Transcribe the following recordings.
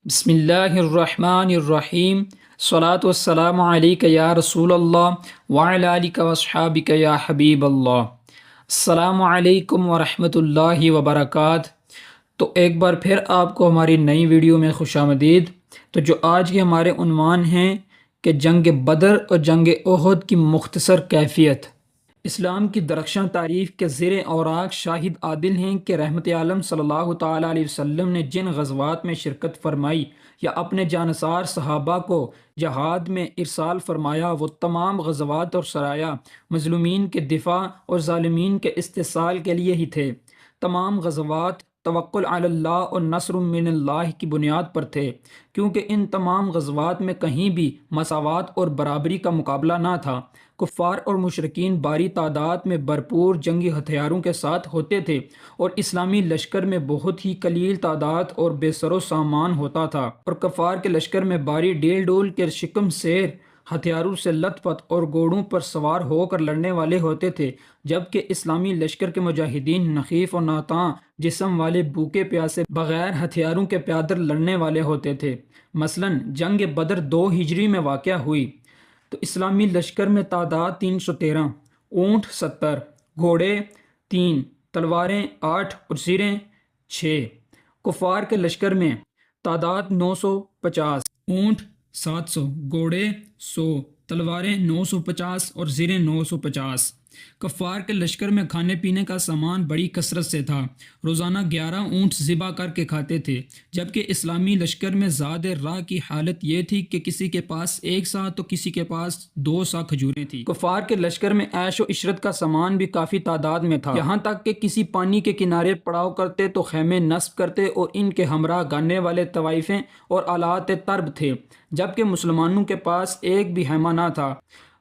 بسم اللہ الرحمن الرحیم، صلاۃ والسلام علیک یا رسول اللہ وعلی آلک واصحابک یا حبیب اللہ۔ السلام علیکم ورحمۃ اللہ وبرکاتہ۔ تو ایک بار پھر آپ کو ہماری نئی ویڈیو میں خوش آمدید۔ تو جو آج کے ہمارے عنوان ہیں کہ جنگ بدر اور جنگ احد کی مختصر کیفیت۔ اسلام کی درخشاں تاریخ کے زیر اوراق شاہد عادل ہیں کہ رحمت عالم صلی اللہ تعالیٰ علیہ وسلم نے جن غزوات میں شرکت فرمائی یا اپنے جانصار صحابہ کو جہاد میں ارسال فرمایا، وہ تمام غزوات اور سرایا مظلومین کے دفاع اور ظالمین کے استحصال کے لیے ہی تھے۔ تمام غزوات توکل علی اللہ اور نصر من اللہ کی بنیاد پر تھے، کیونکہ ان تمام غزوات میں کہیں بھی مساوات اور برابری کا مقابلہ نہ تھا۔ کفار اور مشرکین باری تعداد میں بھرپور جنگی ہتھیاروں کے ساتھ ہوتے تھے، اور اسلامی لشکر میں بہت ہی قلیل تعداد اور بے سر و سامان ہوتا تھا، اور کفار کے لشکر میں باری ڈیل ڈول کے شکم سیر ہتھیاروں سے لت پت اور گھوڑوں پر سوار ہو کر لڑنے والے ہوتے تھے، جبکہ اسلامی لشکر کے مجاہدین نحیف و ناتاں جسم والے، بھوکے پیاسے، بغیر ہتھیاروں کے پیادل لڑنے والے ہوتے تھے۔ مثلاً جنگ بدر 2 ہجری میں واقع ہوئی تو اسلامی لشکر میں تعداد 313، اونٹ 70، گھوڑے 3، تلواریں 8 اور زرہیں 6۔ کفار کے لشکر میں تعداد 950، اونٹ 700، گھوڑے 100، تلواریں 950 اور زرہیں 950۔ کفار کے لشکر میں کھانے پینے کا سامان بڑی کثرت سے تھا، روزانہ 11 اونٹ ذبح کر کے کھاتے تھے، جبکہ اسلامی لشکر میں زاد راہ کی حالت یہ تھی کہ کسی کے پاس 1 سا تو کسی کے پاس 2 سا کھجوریں تھیں۔ کفار کے لشکر میں عیش و عشرت کا سامان بھی کافی تعداد میں تھا، یہاں تک کہ کسی پانی کے کنارے پڑاؤ کرتے تو خیمے نصب کرتے اور ان کے ہمراہ گانے والے طوائفیں اور آلات طرب تھے، جبکہ مسلمانوں کے پاس ایک بھی خیمہ نہ تھا۔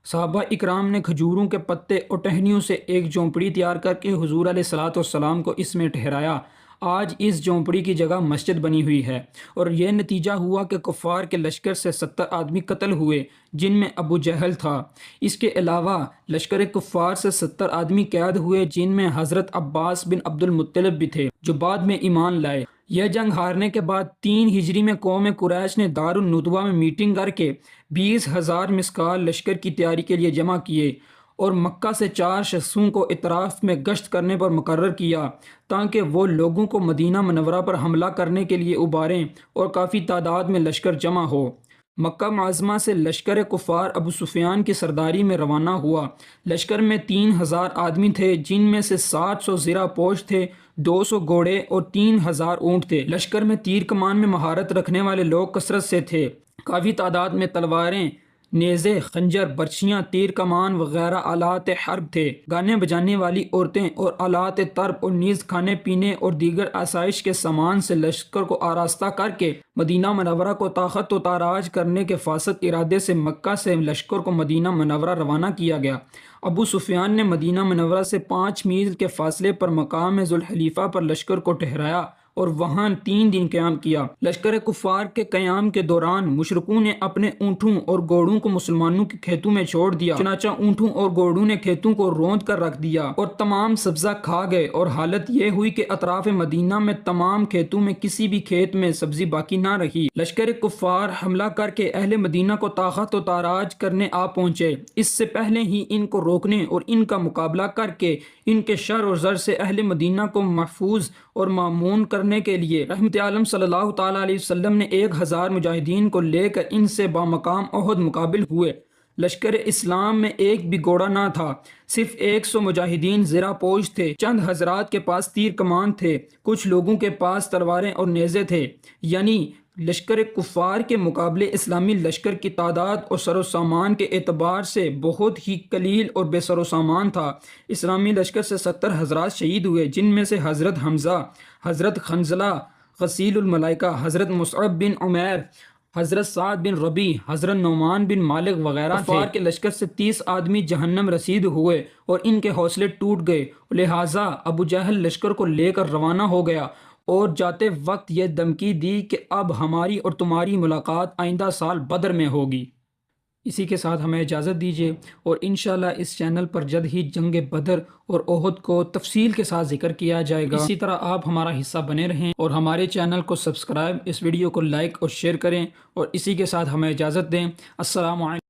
صحابہ اکرام نے کھجوروں کے پتے اور ٹہنیوں سے ایک جھونپڑی تیار کر کے حضور علیہ الصلوۃ والسلام کو اس میں ٹھہرایا۔ آج اس جھونپڑی کی جگہ مسجد بنی ہوئی ہے، اور یہ نتیجہ ہوا کہ کفار کے لشکر سے 70 آدمی قتل ہوئے، جن میں ابو جہل تھا۔ اس کے علاوہ لشکر کفار سے 70 آدمی قید ہوئے، جن میں حضرت عباس بن عبد المطلب بھی تھے، جو بعد میں ایمان لائے۔ یہ جنگ ہارنے کے بعد 3 ہجری میں قوم قریش نے دار الندوہ میں میٹنگ کر کے 20,000 مسکال لشکر کی تیاری کے لیے جمع کیے، اور مکہ سے 4 شخصوں کو اطراف میں گشت کرنے پر مقرر کیا، تاکہ وہ لوگوں کو مدینہ منورہ پر حملہ کرنے کے لیے ابھاریں اور کافی تعداد میں لشکر جمع ہو۔ مکہ معظمہ سے لشکر کفار ابو سفیان کی سرداری میں روانہ ہوا۔ لشکر میں 3,000 آدمی تھے، جن میں سے 700 زرہ پوش تھے، 200 گھوڑے اور 3,000 اونٹ تھے۔ لشکر میں تیر کمان میں مہارت رکھنے والے لوگ کثرت سے تھے، کافی تعداد میں تلواریں، نیزے، خنجر، برچھیاں، تیر کمان وغیرہ آلات حرب تھے۔ گانے بجانے والی عورتیں اور آلات طرب، اور نیز کھانے پینے اور دیگر آسائش کے سامان سے لشکر کو آراستہ کر کے مدینہ منورہ کو طاقت و تاراج کرنے کے فاسد ارادے سے مکہ سے لشکر کو مدینہ منورہ روانہ کیا گیا۔ ابو سفیان نے مدینہ منورہ سے 5 میل کے فاصلے پر مقام ذوالحلیفہ پر لشکر کو ٹھہرایا اور وہاں 3 دن قیام کیا۔ لشکر کفار کے قیام کے دوران مشرکوں نے اپنے اونٹوں اور گھوڑوں کو مسلمانوں کے کھیتوں میں چھوڑ دیا، چنانچہ اونٹوں اور گھوڑوں نے کھیتوں کو روند کر رکھ دیا اور تمام سبزہ کھا گئے، اور حالت یہ ہوئی کہ اطراف مدینہ میں تمام کھیتوں میں کسی بھی کھیت میں سبزی باقی نہ رہی۔ لشکر کفار حملہ کر کے اہل مدینہ کو طاقت و تاراج کرنے آ پہنچے۔ اس سے پہلے ہی ان کو روکنے اور ان کا مقابلہ کر کے ان کے شر اور ضر سے اہل مدینہ کو محفوظ اور مامون کرنے کے لیے رحمت عالم صلی اللہ تعالیٰ علیہ وسلم نے 1,000 مجاہدین کو لے کر ان سے بامقام احد مقابل ہوئے۔ لشکر اسلام میں ایک بھی گھوڑا نہ تھا، صرف 100 مجاہدین زرہ پوش تھے، چند حضرات کے پاس تیر کمان تھے، کچھ لوگوں کے پاس تلواریں اور نیزے تھے، یعنی لشکر کفار کے مقابلے اسلامی لشکر کی تعداد اور سر و سامان کے اعتبار سے بہت ہی قلیل اور بے سر و سامان تھا۔ اسلامی لشکر سے 70 حضرات شہید ہوئے، جن میں سے حضرت حمزہ، حضرت خنزلہ غسیل الملائکہ، حضرت مصعب بن عمیر، حضرت سعد بن ربیع، حضرت نعمان بن مالک وغیرہ تھے۔ کفار کے لشکر سے 30 آدمی جہنم رسید ہوئے اور ان کے حوصلے ٹوٹ گئے، لہٰذا ابو جہل لشکر کو لے کر روانہ ہو گیا اور جاتے وقت یہ دھمکی دی کہ اب ہماری اور تمہاری ملاقات آئندہ سال بدر میں ہوگی۔ اسی کے ساتھ ہمیں اجازت دیجیے، اور انشاءاللہ اس چینل پر جلد ہی جنگ بدر اور احد کو تفصیل کے ساتھ ذکر کیا جائے گا۔ اسی طرح آپ ہمارا حصہ بنے رہیں اور ہمارے چینل کو سبسکرائب، اس ویڈیو کو لائک اور شیئر کریں، اور اسی کے ساتھ ہمیں اجازت دیں۔ السلام علیکم۔